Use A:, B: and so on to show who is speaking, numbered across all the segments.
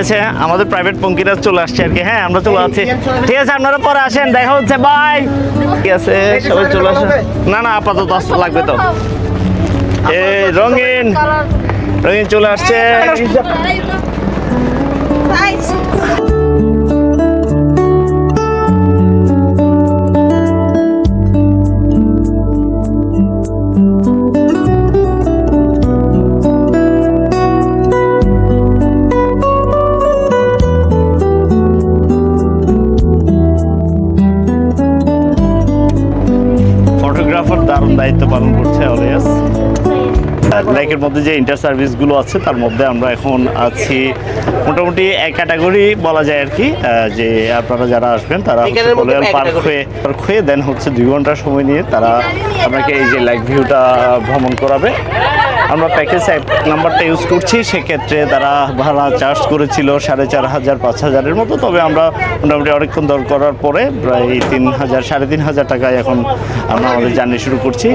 A: গেছে, আমাদের প্রাইভেট পঙ্কিরা চলে আসছে আর কি। হ্যাঁ, আমরা চলে আসছি। ঠিক আছে, আপনারা পরে আসেন, দেখা হচ্ছে, বাই। ঠিক আছে, সবাই চলে আসেন। না না, আপাতত লাগবে তো। এই রঙিন চলে আসছে। ফটোগ্রাফার দারুণ দায়িত্ব পালন করছে অলওয়েজ। লেকের মধ্যে যে ইন্টার সার্ভিসগুলো আছে তার মধ্যে আমরা এখন আছি মোটামুটি এক ক্যাটাগরি বলা যায় আর কি, যে আপনারা যারা আসবেন তারা পার্ক হয়ে দেন হচ্ছে 2 ঘন্টা সময় নিয়ে তারা আপনাকে এই যে লেক ভিউটা ভ্রমণ করাবে। আমরা প্যাকেজ নাম্বারটা ইউজ করছি, সেক্ষেত্রে তারা ভাড়া চার্জ করেছিল 4,500 5,000-এর মতো। তবে আমরা মোটামুটি অনেকক্ষণ দর করার পরে প্রায় 3,000 3,500 টাকায় এখন আমরা আমাদের জার্নি শুরু করছি।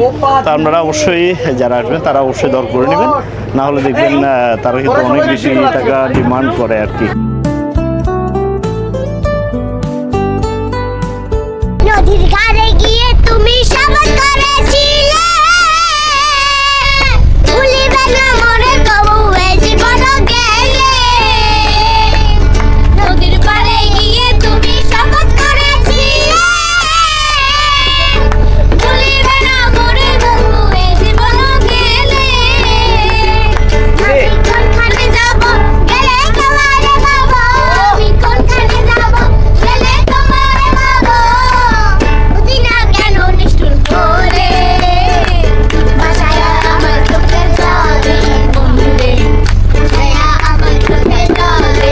A: তো আপনারা অবশ্যই যারা আসবেন তারা অবশ্যই দর করে নেবেন, না হলে দেখবেন তারা কিন্তু অনেক বেশি টাকা ডিমান্ড করে আর কি।
B: নদীর ধারে গিয়ে তুমি শপথ করেছিলে ভুলিবে না মনে তবু এই জীবন গেলে। নদীর পাড়ে গিয়ে তুমি শপথ করেছিলে ভুলিবে না মনে তবু এই জীবন গেলে। আমি কোনখানে যাব গেলে তোমারে পাবো, আমি কোনখানে যাব গেলে তোমারে পাবো। বুঝি না কেন নিষ্ঠুর করে ভাষায় আমার চোখের জলে বন্ধুরে, ভাষায় আমার চোখের জলে।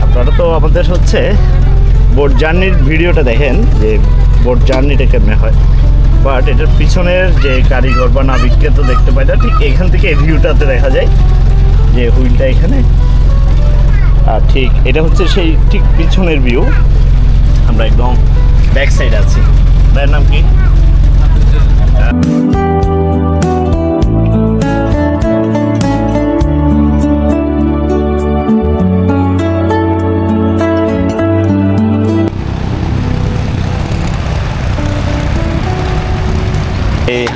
A: আপনারা তো আমাদের হচ্ছে বোট জার্নির ভিডিওটা দেখেন যে বোট জার্নিটা কেমন হয়, বাট এটার পিছনের যে কারিগর বা নাবিককে তো দেখতে পাই না। ঠিক এখান থেকে এই ভিউটাতে দেখা যায় যে হুইলটা এখানে, আর ঠিক এটা হচ্ছে সেই ঠিক পিছনের ভিউ। আমরা একদম ব্যাক সাইড আছি। ভাইয়ের নাম কি?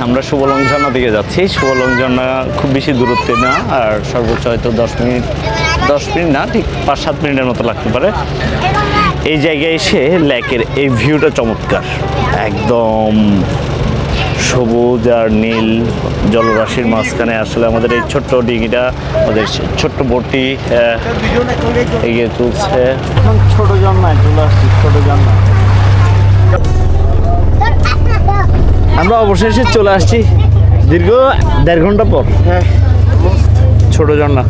A: আমরা শুভলং ঝর্ণা দিকে যাচ্ছি। শুভলং ঝর্ণা খুব বেশি দূরত্বে না, আর সর্বোচ্চ হয়তো 10 মিনিট না, ঠিক 5-7 মিনিটের মতো লাগতে পারে। এই জায়গায় এসে লেকের এই ভিউটা চমৎকার, একদম সবুজ আর নীল জলরাশির মাঝখানে আসলে আমাদের এই ছোট্ট ডিঙিটা, আমাদের ছোট্ট বোটটি এগিয়ে চলছে।
C: ছোট ঝর্ণায় চলে আসছি, ছোট ঝর্ণা।
A: আমরা অবশেষে চলে আসছি দীর্ঘ 1.5 ঘন্টা পর ছোট ঝর্ণা।